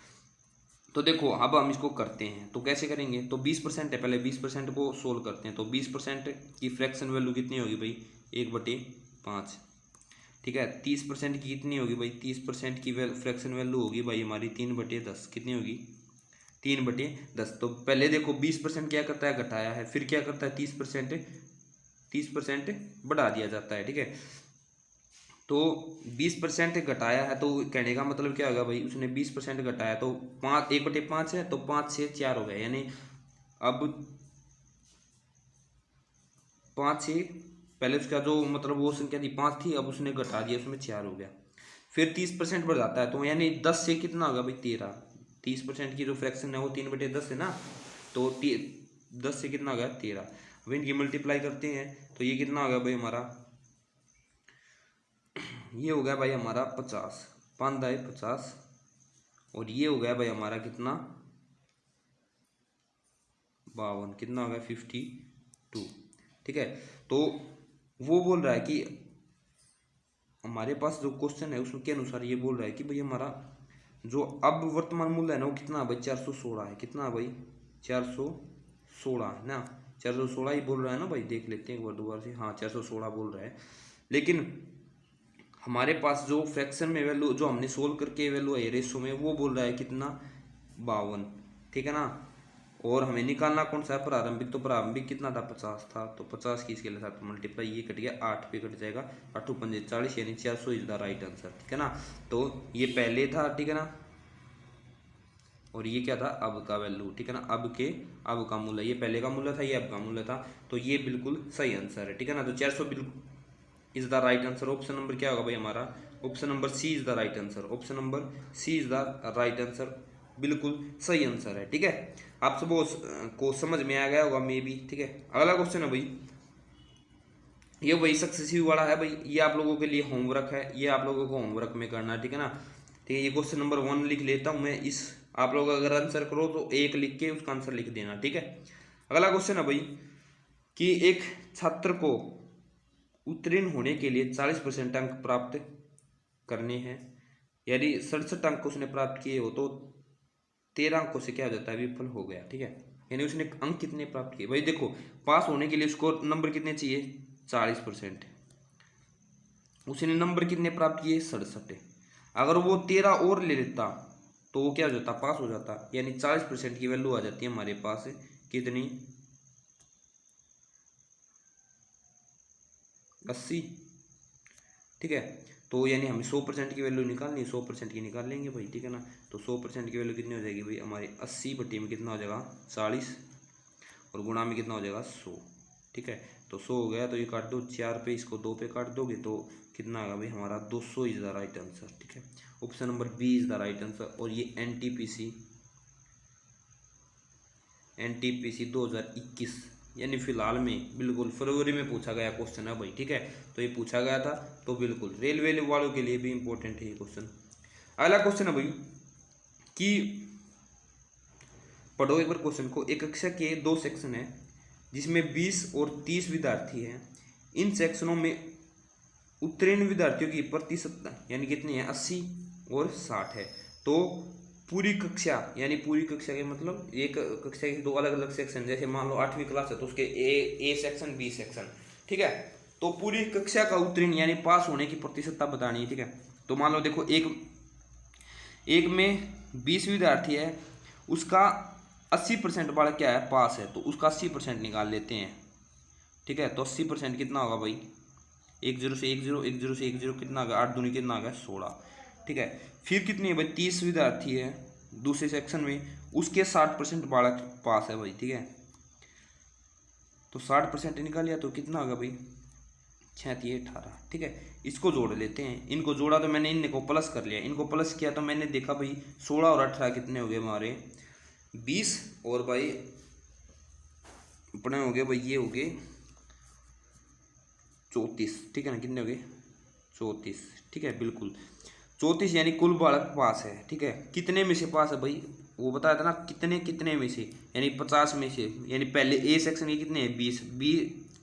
तो देखो अब हम इसको करते हैं, तो कैसे करेंगे, तो 20% है, पहले 20% को सोल्व करते हैं। तो 20% की फ्रैक्शन वैल्यू कितनी होगी भाई, 1/5, ठीक है। 30% की कितनी होगी भाई, 30% की फ्रैक्शन वैल्यू होगी भाई हमारी 3/10, कितनी होगी 3/10। तो पहले देखो 20% क्या करता है, घटाया है, फिर क्या करता है 30% बढ़ा दिया जाता है, ठीक है। तो 20% घटाया है, तो कहने का मतलब क्या होगा भाई, उसने 20% घटाया, तो 1/5 है, तो 5 से 4 हो गया, यानी अब 5 से, पहले उसका जो मतलब वो संख्या थी 5 थी, अब उसने घटा दिया, उसमें 4 हो गया। फिर 30% बढ़ जाता है, तो यानी 10 से कितना होगा भाई 13। 30% की जो फ्रैक्शन है वो 3/10 है ना, तो 10 से कितना हो गया 13। अब इनकी मल्टीप्लाई करते हैं, तो ये कितना हो गया भाई हमारा, ये हो गया भाई हमारा 50, 5×50, और ये हो गया भाई हमारा कितना 52, कितना हो गया 52, ठीक है। तो वो बोल रहा है कि हमारे पास जो क्वेश्चन है उसके अनुसार ये बोल रहा है कि भाई हमारा जो अब वर्तमान मूल्य है ना वो कितना है भाई 416 है, कितना है भाई 416 है ना, 416 ही बोल रहा है ना भाई, देख लेते हैं एक बार दोबारा से, हाँ 416 बोल रहा है। लेकिन हमारे पास जो फ्रैक्शन में वैल्यू जो हमने सोल्व करके वैल्यू है रेशो में, वो बोल रहा है कितना 52, ठीक है ना। और हमें निकालना कौन सा है, प्रारंभिक, तो प्रारंभिक कितना था 50 था, तो 50 की इसके साथ मल्टीप्लाई, ये कट गया 8 पे कट जाएगा, 8×5 = 40, यानी 400 इज द राइट आंसर, ठीक है ना। तो ये पहले था, ठीक है ना, और ये क्या था अब का वैल्यू, ठीक है ना, अब का मूल्य, ये पहले का मूल्य था, ये अब का मूल्य था, तो ये बिल्कुल सही आंसर है, ठीक है ना। तो 400 बिल्कुल is the right answer. Option number क्या होगा भाई हमारा, option number C is the right answer, option number C is the right answer, बिल्कुल सही आंसर है, ठीक है। आप सब को समझ में आ गया होगा मे बी, ठीक है। अगला क्वेश्चन है भाई, ये वही सक्सेसिव वाला है भाई, ये आप लोगों के लिए होमवर्क है, ये आप लोगों को होमवर्क में करना है, ठीक है ना। ठीक है, ये क्वेश्चन नंबर 1 लिख लेता हूँ मैं, इस आप लोग अगर आंसर करो तो 1 लिख के उसका आंसर लिख देना, ठीक है। अगला क्वेश्चन है भाई कि एक छात्र को उत्तीर्ण होने के लिए 40% अंक प्राप्त करने हैं, यदि 67 अंक उसने प्राप्त किए हो तो 13 अंकों से क्या हो जाता है, विफल हो गया, ठीक है। यानी उसने अंक कितने प्राप्त किए भाई, देखो पास होने के लिए उसको नंबर कितने चाहिए 40%, उसने नंबर कितने प्राप्त किए 67, अगर वो 13 और ले लेता तो वो क्या हो जाता, पास हो जाता, यानी 40% की वैल्यू आ जाती है हमारे पास कितनी 80, ठीक है। तो यानी हमें 100% की वैल्यू निकालनी है, 100% की निकाल लेंगे भाई, ठीक है ना। तो 100% की वैल्यू कितनी हो जाएगी भाई हमारी 80 में कितना हो जाएगा 40, और गुणा में कितना हो जाएगा 100, ठीक है। तो 100 हो गया, तो ये काट दो 4 पे, इसको 2 पे काट दोगे तो कितना आएगा भाई हमारा 200 इज द राइट आंसर, ठीक है। Option number B is the right answer. और ये एनटीपीसी 2021 यानी फिलहाल में बिल्कुल फरवरी में पूछा गया क्वेश्चन है भाई, ठीक है। तो ये पूछा गया था, तो बिल्कुल रेलवे वालों के लिए भी इंपॉर्टेंट है ये क्वेश्चन। अगला क्वेश्चन है भाई कि पढ़ो एक बार क्वेश्चन को, एक कक्षा के 2 सेक्शन है जिसमें 20 और 30 विद्यार्थी हैं, इन सेक्शनों में उत्तीर्ण विद्यार्थियों की प्रतिशत यानी कितनी है 80 और 60 है। तो पूरी कक्षा यानी पूरी कक्षा के मतलब एक कक्षा के 2 अलग अलग सेक्शन, जैसे मान लो 8वीं क्लास है तो उसके ए सेक्शन बी सेक्शन, ठीक है। तो पूरी कक्षा का उत्तीर्ण यानी पास होने की प्रतिशतता बतानी है, ठीक है। तो मान लो देखो एक में 20 विद्यार्थी है, उसका 80% वाला क्या है पास है, तो उसका 80% निकाल लेते हैं, ठीक है। तो 80% कितना होगा भाई 10 से 10 कितना आ गया 8 दूनी कितना आ गया 16, ठीक है। फिर कितनी है भाई 30 विद्यार्थी है दूसरे सेक्शन में, उसके 60% बालक पास है भाई, ठीक है। तो 60% निकाल लिया तो कितना होगा भाई 6 3 18, ठीक है। इसको जोड़ लेते हैं, इनको जोड़ा तो मैंने इनको प्लस कर लिया, इनको प्लस किया तो मैंने देखा भाई 16 और 18 कितने हो गए हमारे 20, और भाई अपने हो गए भाई ये हो गए 34, ठीक है ना, कितने हो गए 34, ठीक है बिल्कुल 34, यानी कुल बालक पास है, ठीक है। कितने में से पास है भाई, वो बताया था ना कितने कितने में से, यानी 50 में से, यानी पहले ए सेक्शन के कितने हैं 20, बी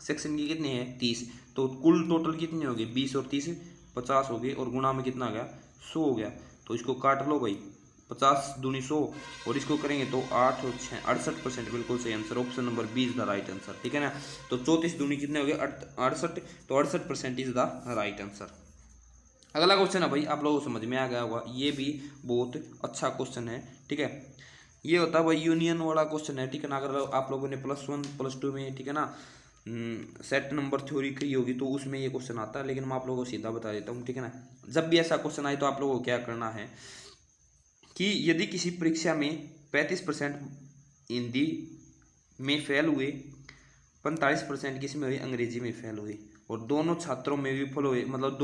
सेक्शन के कितने हैं 30, तो कुल टोटल कितने हो गए 20 और 30 50 हो गए, और गुणा में कितना आ गया 100 हो गया। तो इसको काट लो भाई, 50 दूनी 100, और इसको करेंगे तो 8 और 6 68%, बिल्कुल सही answer, option number B is the right answer, ठीक है ना। तो 34 दूनी कितने हो गए 68, तो 68% इज द राइट आंसर। अगला क्वेश्चन है भाई, आप लोगों को समझ में आ गया होगा, ये भी बहुत अच्छा क्वेश्चन है, ठीक है। ये होता है भाई यूनियन वाला क्वेश्चन है, ठीक है ना। अगर आप लोगों ने +1 +2 में, ठीक है ना, सेट नंबर थ्योरी की होगी तो उसमें ये क्वेश्चन आता है, लेकिन मैं आप लोगों को सीधा बता देता हूँ, ठीक है ना। जब भी ऐसा क्वेश्चन आए तो आप लोगों को क्या करना है कि यदि किसी परीक्षा में 35% हिंदी में फेल हुए, 45% किसी में हुए अंग्रेजी में फेल हुए, और दोनों छात्रों में विफल हुए, मतलब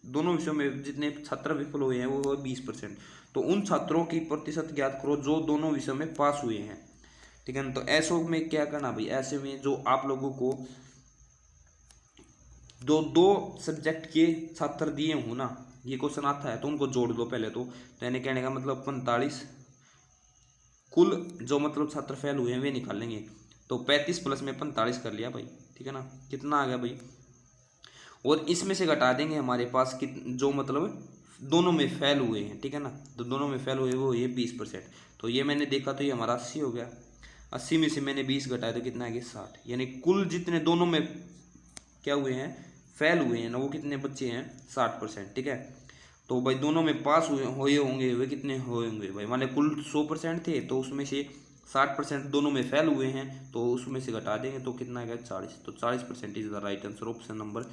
दोनों विषयों में जितने छात्र विफल हुए हैं वो 20%, तो उन छात्रों की प्रतिशत ज्ञात करो जो दोनों विषयों में पास हुए हैं, ठीक है ना। तो ऐसो में क्या करना भाई, ऐसे में जो आप लोगों को दो सब्जेक्ट के छात्र दिए हूँ ना, ये क्वेश्चन आता है तो उनको जोड़ दो पहले तो यानी कहने का मतलब 45, कुल जो मतलब छात्र फेल हुए हैं वे निकालेंगे, तो 35 प्लस में 45 कर लिया भाई, ठीक है ना, कितना आ गया भाई, और इसमें से घटा देंगे हमारे पास जो मतलब दोनों में फेल हुए हैं, ठीक है ना, तो दोनों में फेल हुए वो ये 20%, तो ये मैंने देखा तो ये हमारा 80 हो गया, 80 में से मैंने 20 घटाया तो कितना आ गया 60, यानी कुल जितने दोनों में क्या हुए हैं फेल हुए हैं ना वो कितने बच्चे हैं 60%, ठीक है। तो भाई दोनों में पास हुए होंगे वे कितने हुए होंगे भाई, मान कुल 100% थे तो उसमें से 60% दोनों में फेल हुए हैं, तो उसमें से घटा देंगे तो कितना आ गया 40, तो 40% is the right answer, option number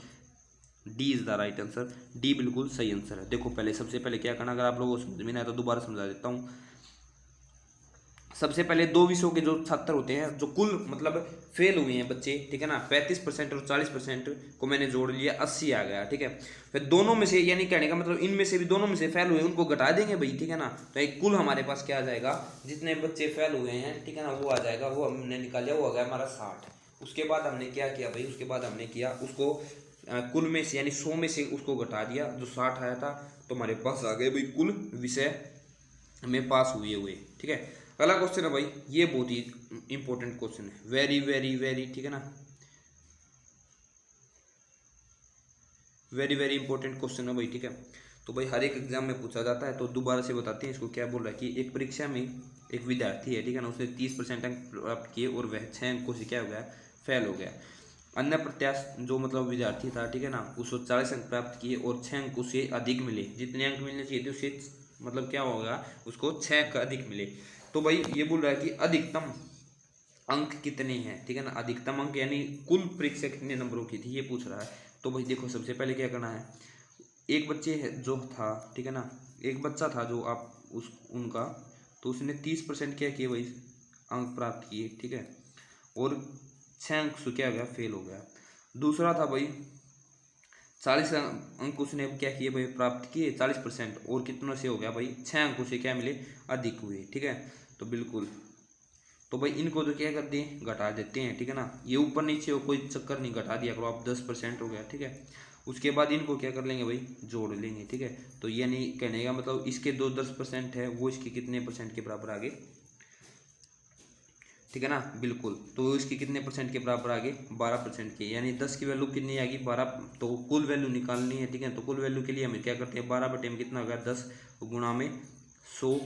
D is the right answer, D बिल्कुल सही आंसर है। देखो पहले सबसे पहले क्या करना, अगर आप लोगों को समझ में नहीं आया तो दोबारा समझा देता हूँ। सबसे पहले दो विषयों के जो छात्र होते हैं जो कुल मतलब फेल हुए हैं बच्चे, ठीक है ना, 35% और 40% को मैंने जोड़ लिया, 80 आ गया, ठीक है। फिर दोनों में से यानी कहने का मतलब इनमें से भी दोनों में से फेल हुए उनको घटा देंगे भाई, ठीक है ना, तो एक कुल हमारे पास क्या आ जाएगा, जितने बच्चे फेल हुए हैं, ठीक है ना, वो आ जाएगा, वो हमने निकाल लिया, वो आ गया हमारा 60। उसके बाद हमने क्या किया भाई, उसके बाद हमने किया उसको कुल में से यानी 100 में से उसको घटा दिया, जो 60 आया था, तो हमारे पास आ गए भाई कुल विषय में पास हुए, ठीक है। अगला क्वेश्चन है भाई, ये बहुत ही इंपॉर्टेंट क्वेश्चन है, वेरी वेरी वेरी, ठीक है ना, वेरी वेरी इंपॉर्टेंट क्वेश्चन है भाई, ठीक है। तो भाई हर एक एग्जाम में पूछा जाता है, तो दोबारा से बताते हैं इसको क्या बोल रहा है कि एक परीक्षा में एक विद्यार्थी है, ठीक है ना, उसने 30% अंक प्राप्त किए और वह 6 अंकों से क्या हो गया फेल हो गया। अन्य प्रत्याशी जो मतलब विद्यार्थी था, ठीक है ना, उसको 40 अंक प्राप्त किए और 6 अंक उससे अधिक मिले, जितने अंक मिलने चाहिए थे उससे मतलब क्या होगा उसको 6 अंक अधिक मिले। तो भाई ये बोल रहा है कि अधिकतम अंक कितने हैं, ठीक है ना, अधिकतम अंक यानी कुल परीक्षा कितने नंबरों की थी ये पूछ रहा है। तो भाई देखो सबसे पहले क्या करना है, एक बच्चे जो था, ठीक है ना, एक बच्चा था जो आप उनका, तो उसने 30% क्या किए भाई अंक प्राप्त किए, ठीक है, और 6 अंक से क्या हो गया फेल हो गया। दूसरा था भाई 40 अंक उसने क्या किए भाई प्राप्त किए 40%, और कितनों से हो गया भाई 6 अंकों से क्या मिले अधिक हुए, ठीक है। तो बिल्कुल तो भाई इनको तो क्या कर दें घटा देते हैं, ठीक है ना, ये ऊपर नीचे हो कोई चक्कर नहीं, घटा दिया करो आप, 10% हो गया, ठीक है। उसके बाद इनको क्या कर लेंगे भाई जोड़ लेंगे, ठीक है। तो ये नहीं कहने का मतलब इसके 10% है वो इसके कितने परसेंट के बराबर आगे, ठीक है ना, बिल्कुल, तो इसके कितने परसेंट के बराबर आगे 12% के, यानी 10 की वैल्यू कितनी आएगी 12, तो कुल वैल्यू निकालनी है, ठीक है। तो कुल वैल्यू के लिए हमें क्या करते हैं 12 बटे में कितना होगा 10 गुणा में 100,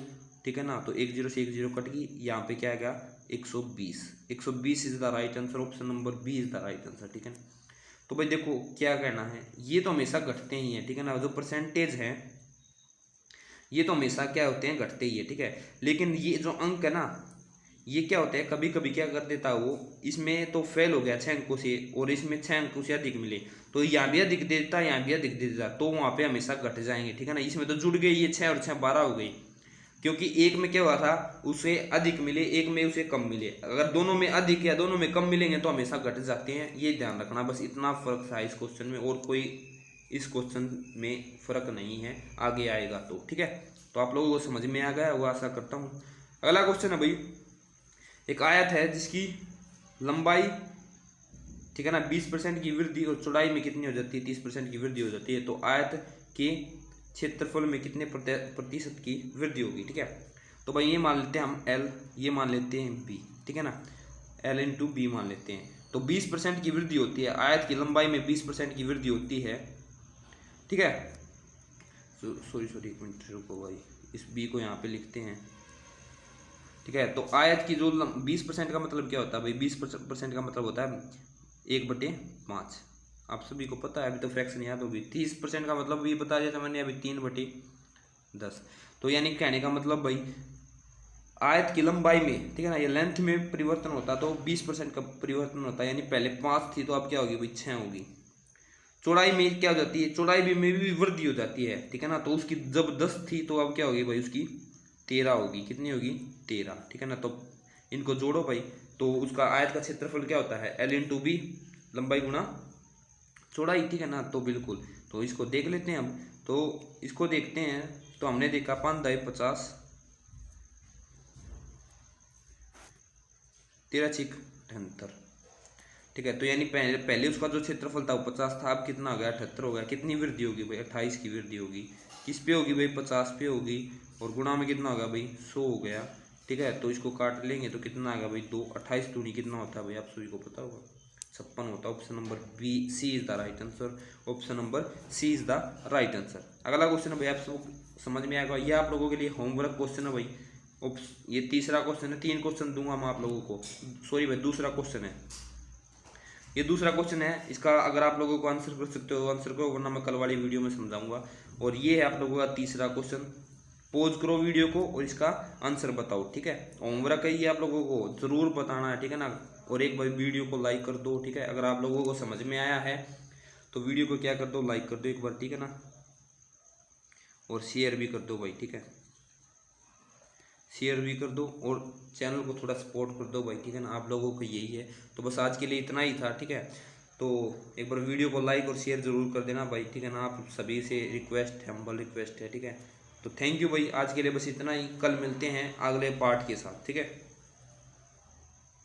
ठीक है ना, तो 10 से 10 कट गई, यहाँ पे क्या आएगा 120, 120 is the right answer, option number B is the right answer, ठीक है। तो भाई देखो क्या कहना है, ये तो हमेशा घटते ही हैं, ठीक है ना, जो परसेंटेज है ये तो हमेशा क्या होते हैं घटते ही है, ठीक है। लेकिन ये जो अंक है ना ये क्या होता है कभी कभी क्या कर देता है वो, इसमें तो फेल हो गया 6 अंकों से और इसमें 6 अंकों से अधिक मिले, तो यहाँ भी अधिक दे देता यहाँ भी अधिक दे देता, तो वहाँ पे हमेशा घट जाएंगे, ठीक है ना। इसमें तो जुड़ गई ये 6 और 6 12 हो गई, क्योंकि एक में क्या हुआ था, उसे अधिक मिले, एक में उसे कम मिले। अगर दोनों में अधिक या दोनों में कम मिलेंगे तो हमेशा घट जाते हैं, ये ध्यान रखना। बस इतना फर्क था इस क्वेश्चन में, और कोई इस क्वेश्चन में फर्क नहीं है, आगे आएगा तो ठीक है। तो आप लोगों को समझ में आ गया वो आशा करता हूँ। अगला क्वेश्चन है भाई, एक आयत है जिसकी लंबाई ठीक है ना 20% की वृद्धि और चौड़ाई में कितनी हो जाती है, 30% की वृद्धि हो जाती है, तो आयत के क्षेत्रफल में कितने प्रतिशत की वृद्धि होगी। ठीक है, तो भाई ये मान लेते हैं हम L, ये मान लेते हैं B, ठीक है ना, L इंटू बी मान लेते हैं। तो 20% की वृद्धि होती है, आयत की लंबाई में 20% की वृद्धि होती है। ठीक है, सॉरी एक मिनट रुको भाई, इस B को यहाँ पे लिखते हैं। ठीक है, तो आयत की जो 20% का मतलब क्या होता है भाई, 20% का मतलब होता है 1/5। आप सभी को पता है, अभी तो फ्रैक्शन याद होगी। 30% का मतलब भी बता दिया था मैंने अभी, 3/10। तो यानी कहने का मतलब भाई आयत की लंबाई में ठीक है ना, ये लेंथ में परिवर्तन होता तो 20% का परिवर्तन होता है, यानी पहले 5 थी तो अब क्या होगी भाई 6 होगी। चौड़ाई में क्या हो जाती है, चौड़ाई में भी वृद्धि हो जाती है। ठीक है ना, तो उसकी जब 10 थी तो अब क्या होगी भाई उसकी 13 होगी। कितनी होगी 13। ठीक है ना, तो इनको जोड़ो भाई, तो उसका आयत का क्षेत्रफल क्या होता है L इंटू बी, लंबाई गुणा चौड़ाई। ठीक है ना, तो बिल्कुल, तो इसको देख लेते हैं हम। तो इसको देखते हैं, तो हमने देखा 5×50 13×6 = 78। ठीक है, तो यानी पहले उसका जो क्षेत्रफल था वो 50 था, अब कितना हो गया 78 हो गया। कितनी वृद्धि होगी भाई 28 की वृद्धि होगी। किस पे होगी भाई 50 पे होगी, और गुणा में कितना होगा भाई 100 हो गया। ठीक है, तो इसको काट लेंगे तो कितना आ गया भाई 2, 28 दूनी कितना होता है भाई आप सभी को पता होगा 56 होता है। Option number B C is the right answer. Option number C is the right answer. अगला क्वेश्चन है भाई, आप सब समझ में आएगा, ये आप लोगों के लिए होमवर्क क्वेश्चन है भाई। ये तीसरा क्वेश्चन है, 3 क्वेश्चन दूंगा मैं आप लोगों को, सॉरी भाई दूसरा क्वेश्चन है, ये दूसरा क्वेश्चन है। इसका अगर आप लोगों को आंसर कर सकते हो आंसर करो, वरना मैं कल वाली वीडियो में समझाऊंगा। और ये है आप लोगों का तीसरा क्वेश्चन। पॉज करो वीडियो को और इसका आंसर बताओ। ठीक है, होमवर्क है ये, आप लोगों को जरूर बताना है। ठीक है ना, और एक बार वीडियो को लाइक कर दो। ठीक है, अगर आप लोगों को समझ में आया है तो वीडियो को क्या कर दो, लाइक कर दो एक बार। ठीक है ना, और शेयर भी कर दो भाई। ठीक है, शेयर भी कर दो और चैनल को थोड़ा सपोर्ट कर दो भाई। ठीक है ना, आप लोगों को यही है। तो बस आज के लिए इतना ही था। ठीक है, तो एक बार वीडियो को लाइक और शेयर जरूर कर देना भाई। ठीक है ना, आप सभी से रिक्वेस्ट है, हम्बल रिक्वेस्ट है। ठीक है, तो थैंक यू भाई, आज के लिए बस इतना ही। कल मिलते हैं अगले पार्ट के साथ। ठीक है।